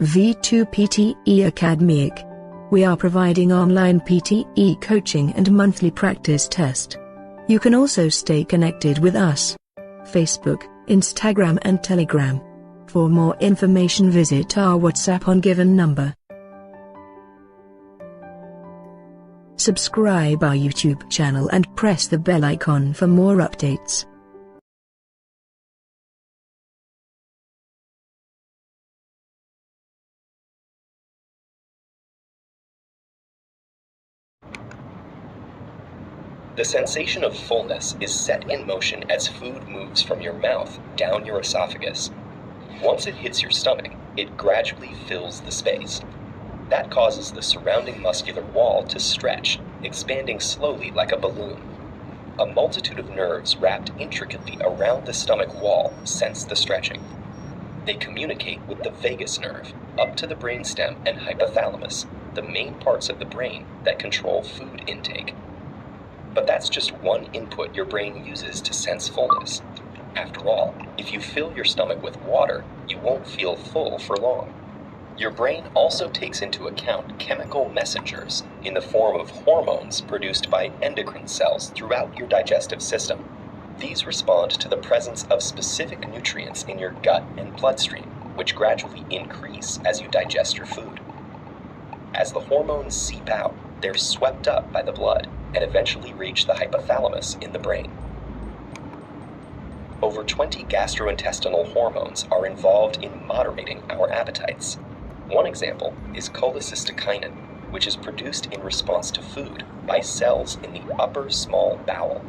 V2 PTE Academic. We are providing online PTE coaching and monthly practice test. You can also stay connected with us. Facebook, Instagram and Telegram. For more information visit our WhatsApp on given number. Subscribe our YouTube channel and press the bell icon for more updates. The sensation of fullness is set in motion as food moves from your mouth down your esophagus. Once it hits your stomach, it gradually fills the space. That causes the surrounding muscular wall to stretch, expanding slowly like a balloon. A multitude of nerves wrapped intricately around the stomach wall sense the stretching. They communicate with the vagus nerve, up to the brainstem and hypothalamus, the main parts of the brain that control food intake. But that's just one input your brain uses to sense fullness. After all, if you fill your stomach with water, you won't feel full for long. Your brain also takes into account chemical messengers in the form of hormones produced by endocrine cells throughout your digestive system. These respond to the presence of specific nutrients in your gut and bloodstream, which gradually increase as you digest your food. As the hormones seep out, they're swept up by the blood and eventually reach the hypothalamus in the brain. Over 20 gastrointestinal hormones are involved in moderating our appetites. One example is cholecystokinin, which is produced in response to food by cells in the upper small bowel.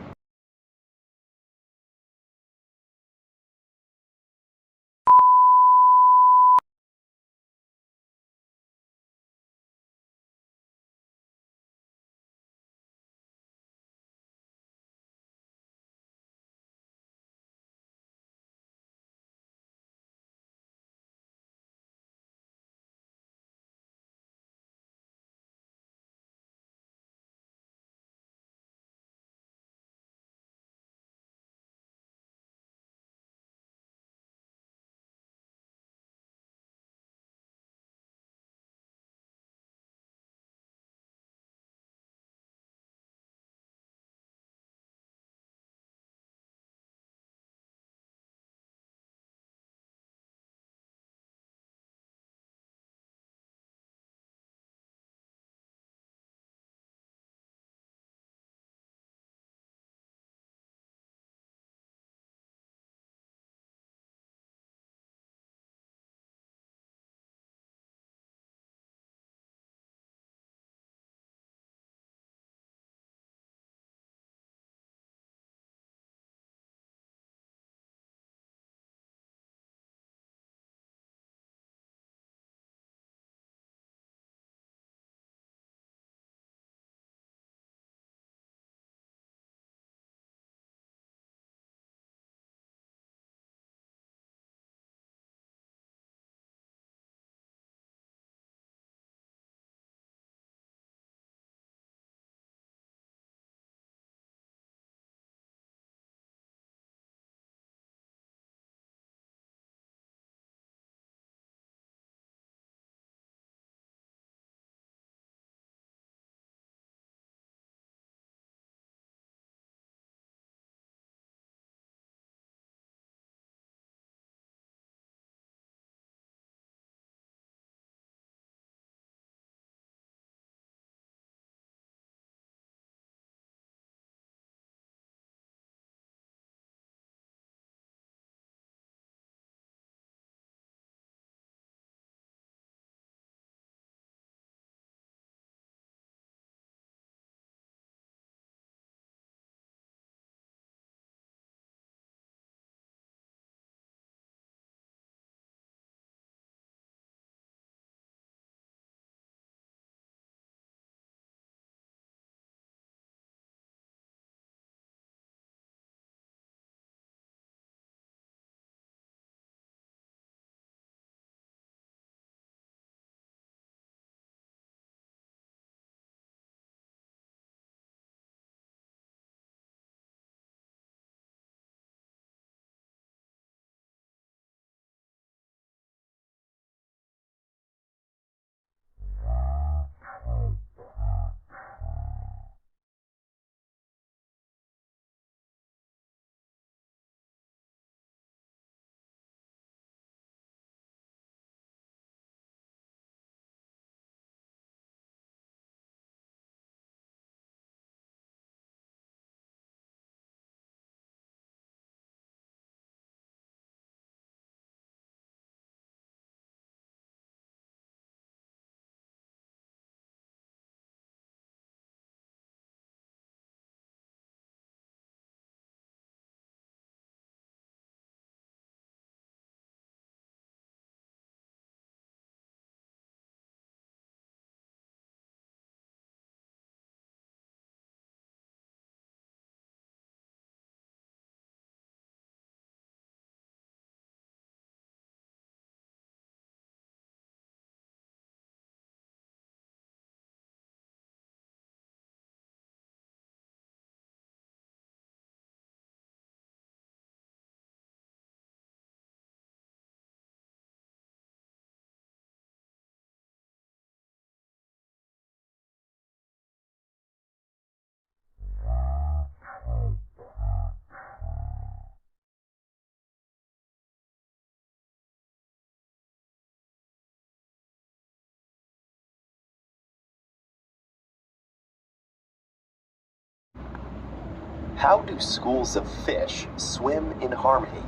How do schools of fish swim in harmony?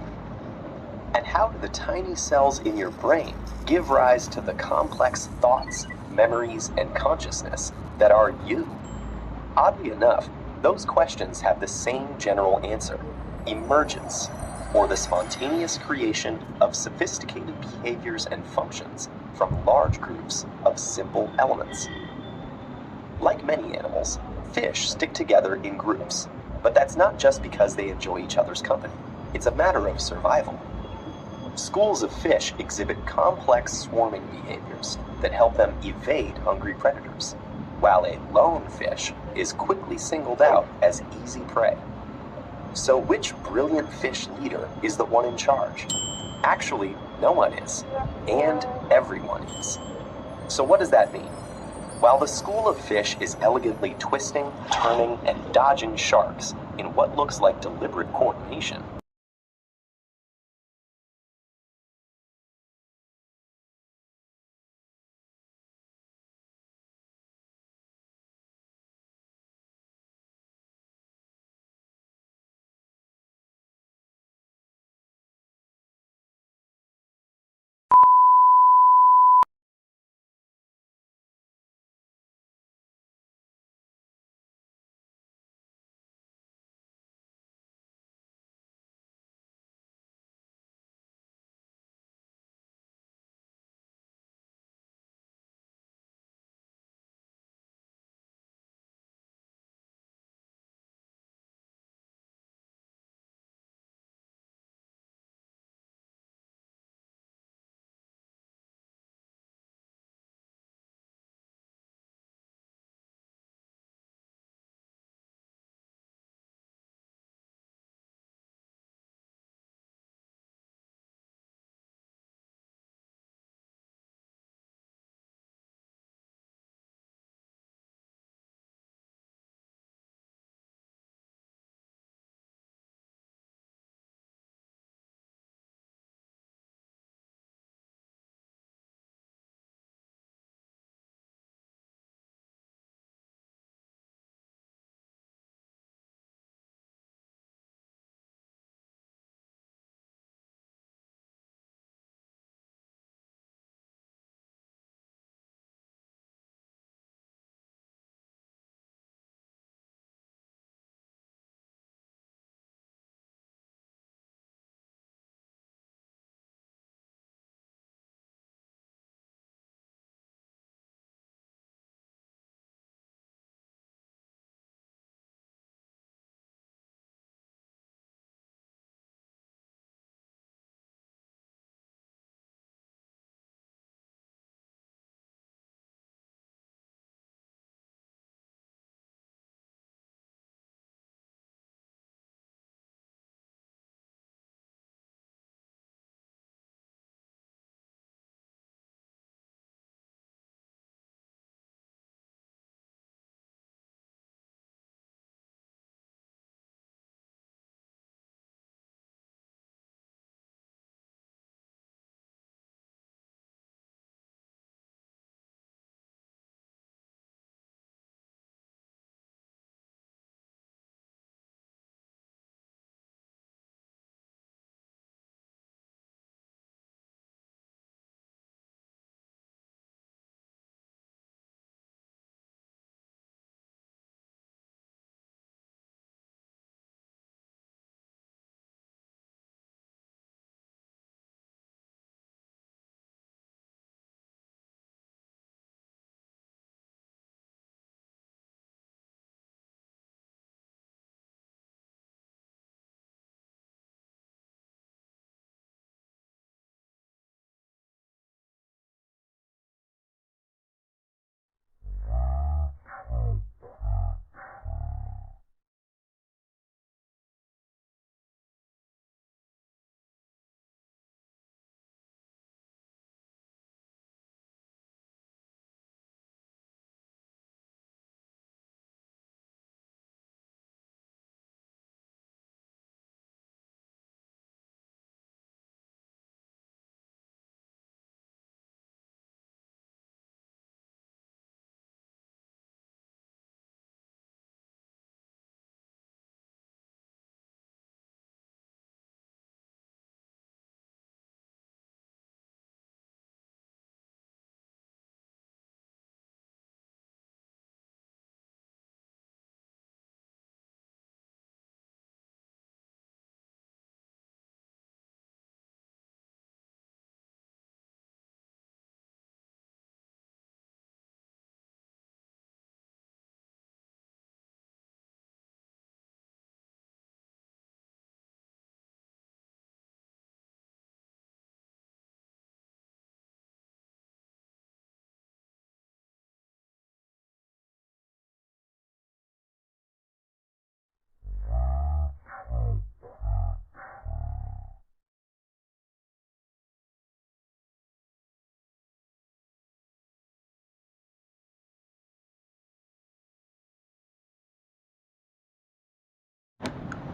And how do the tiny cells in your brain give rise to the complex thoughts, memories, and consciousness that are you? Oddly enough, those questions have the same general answer: emergence, or the spontaneous creation of sophisticated behaviors and functions from large groups of simple elements. Like many animals, fish stick together in groups, but that's not just because they enjoy each other's company. It's a matter of survival. Schools of fish exhibit complex swarming behaviors that help them evade hungry predators, while a lone fish is quickly singled out as easy prey. So which brilliant fish leader is the one in charge? Actually, no one is, and everyone is. So what does that mean? While the school of fish is elegantly twisting, turning, and dodging sharks in what looks like deliberate coordination,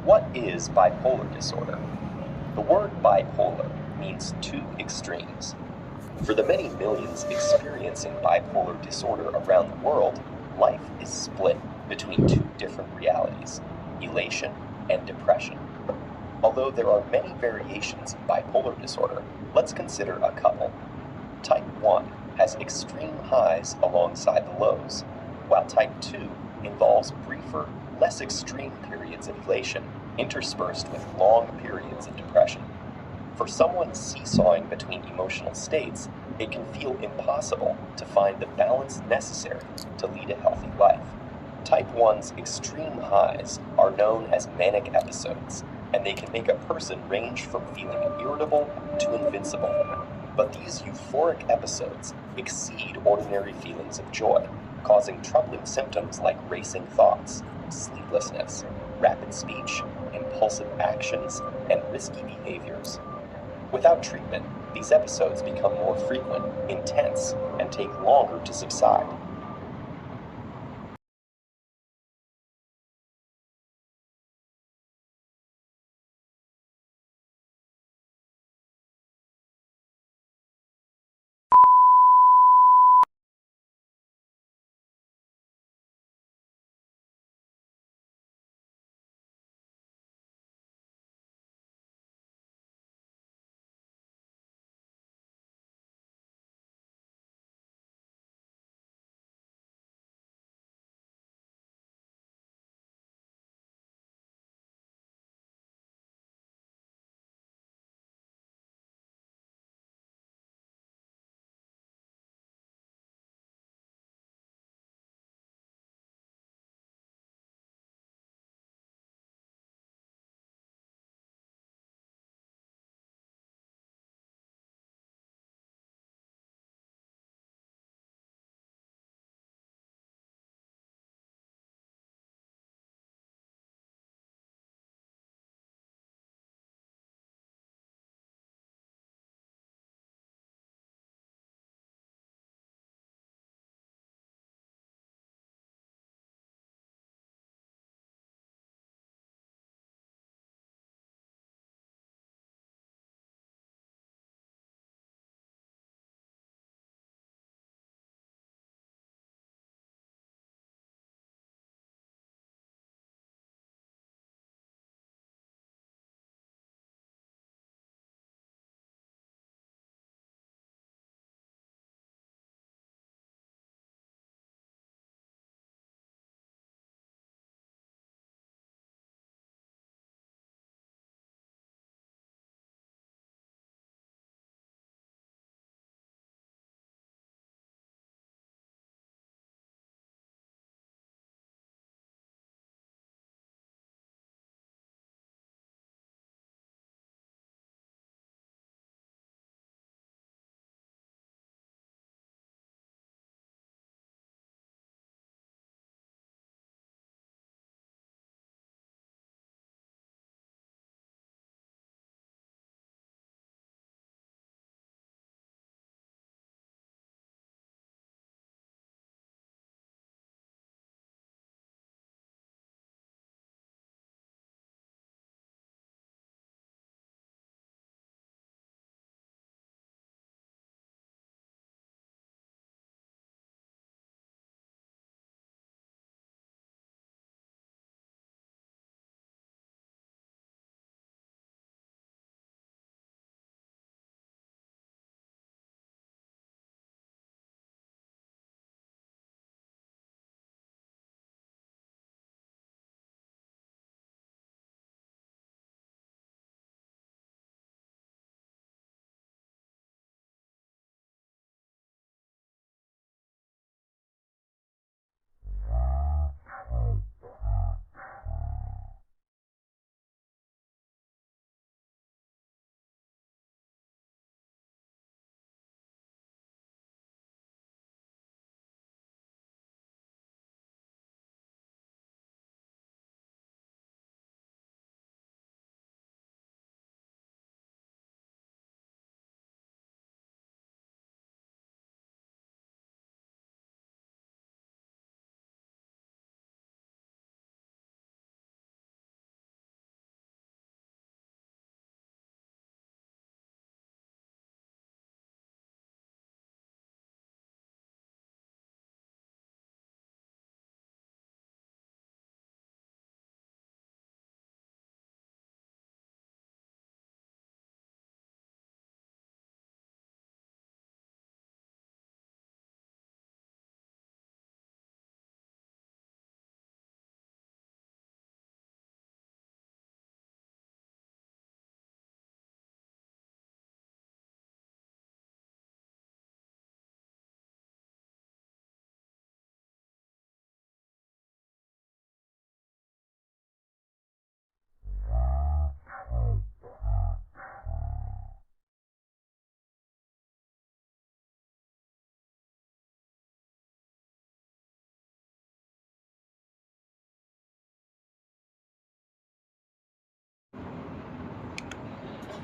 What is bipolar disorder? The word bipolar means two extremes. For the many millions experiencing bipolar disorder around the world, life is split between two different realities, elation and depression. Although there are many variations of bipolar disorder, let's consider a couple. Type 1 has extreme highs alongside the lows, while Type 2 involves briefer, less extreme periods of elation interspersed with long periods of depression. For someone seesawing between emotional states, it can feel impossible to find the balance necessary to lead a healthy life. Type 1's extreme highs are known as manic episodes, and they can make a person range from feeling irritable to invincible. But these euphoric episodes exceed ordinary feelings of joy, causing troubling symptoms like racing thoughts, sleeplessness, rapid speech, impulsive actions, and risky behaviors. Without treatment, these episodes become more frequent, intense, and take longer to subside.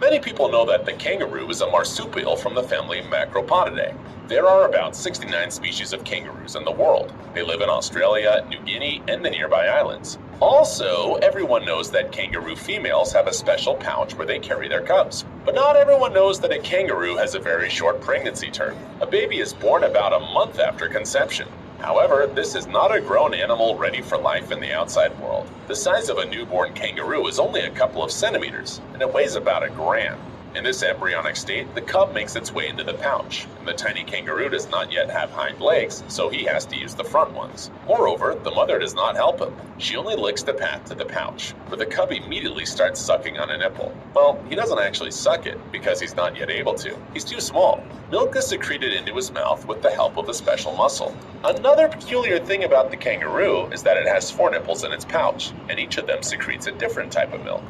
Many people know that the kangaroo is a marsupial from the family Macropodidae. There are about 69 species of kangaroos in the world. They live in Australia, New Guinea, and the nearby islands. Also, everyone knows that kangaroo females have a special pouch where they carry their cubs. But not everyone knows that a kangaroo has a very short pregnancy term. A baby is born about a month after conception. However, this is not a grown animal ready for life in the outside world. The size of a newborn kangaroo is only a couple of centimeters, and it weighs about a gram. In this embryonic state, the cub makes its way into the pouch, and the tiny kangaroo does not yet have hind legs, so he has to use the front ones. Moreover, the mother does not help him. She only licks the path to the pouch, where the cub immediately starts sucking on a nipple. Well, he doesn't actually suck it, because he's not yet able to. He's too small. Milk is secreted into his mouth with the help of a special muscle. Another peculiar thing about the kangaroo is that it has 4 nipples in its pouch, and each of them secretes a different type of milk.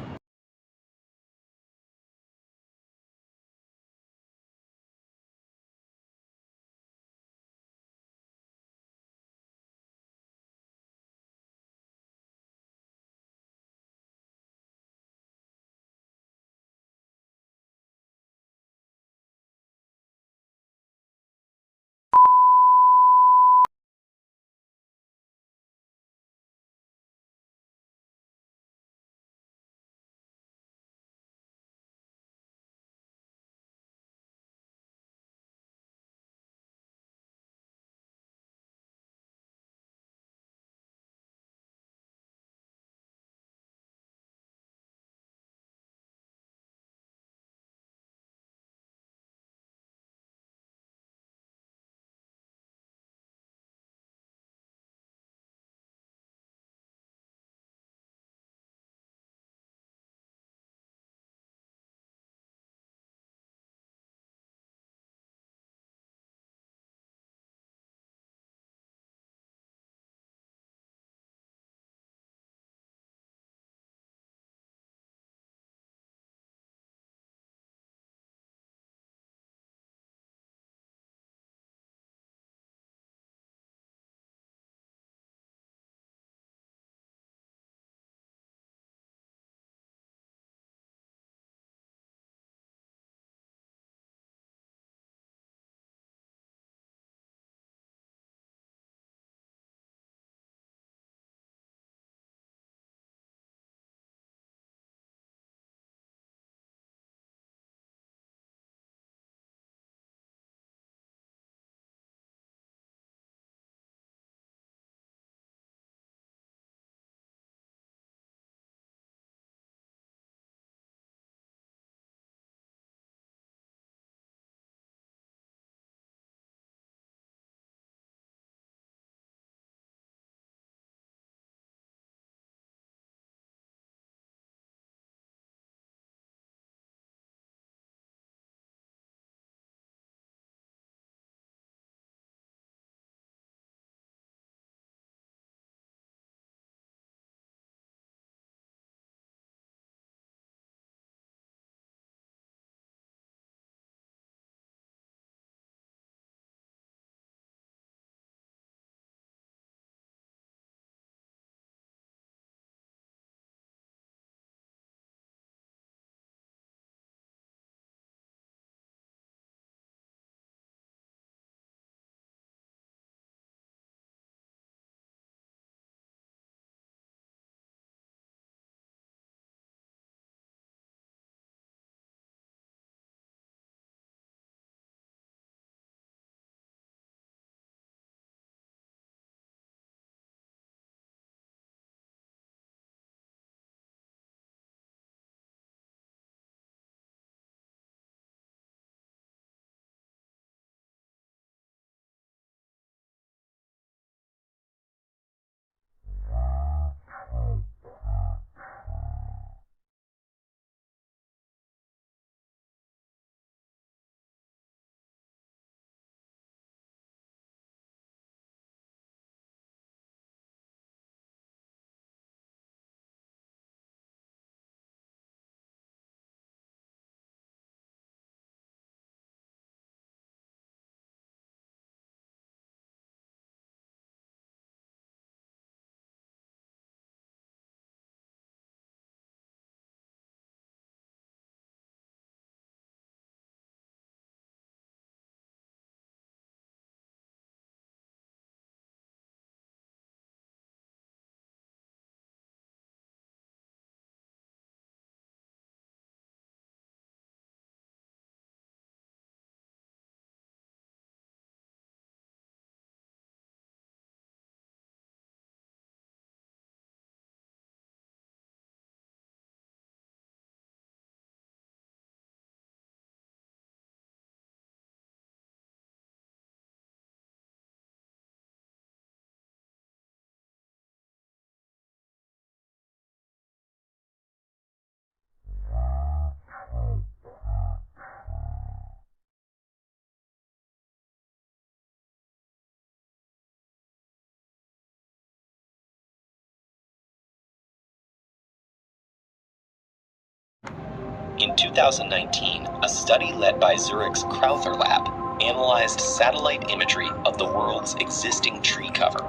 In 2019, a study led by Zurich's Crowther Lab analyzed satellite imagery of the world's existing tree cover.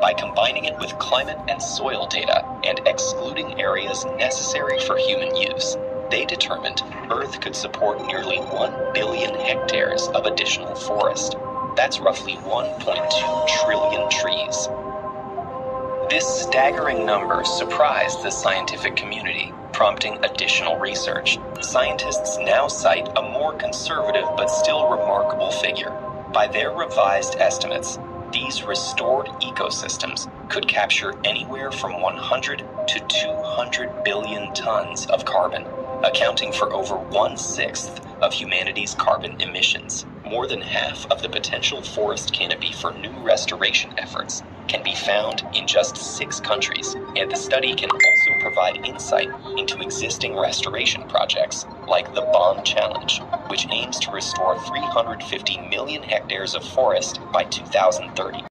By combining it with climate and soil data and excluding areas necessary for human use, they determined Earth could support nearly 1 billion hectares of additional forest. That's roughly 1.2 trillion trees. This staggering number surprised the scientific community, prompting additional research. Scientists now cite a more conservative but still remarkable figure. By their revised estimates, these restored ecosystems could capture anywhere from 100 to 200 billion tons of carbon, accounting for over 1/6 of humanity's carbon emissions. More than half of the potential forest canopy for new restoration efforts can be found in just 6 countries, and the study can also provide insight into existing restoration projects like the Bond Challenge, which aims to restore 350 million hectares of forest by 2030.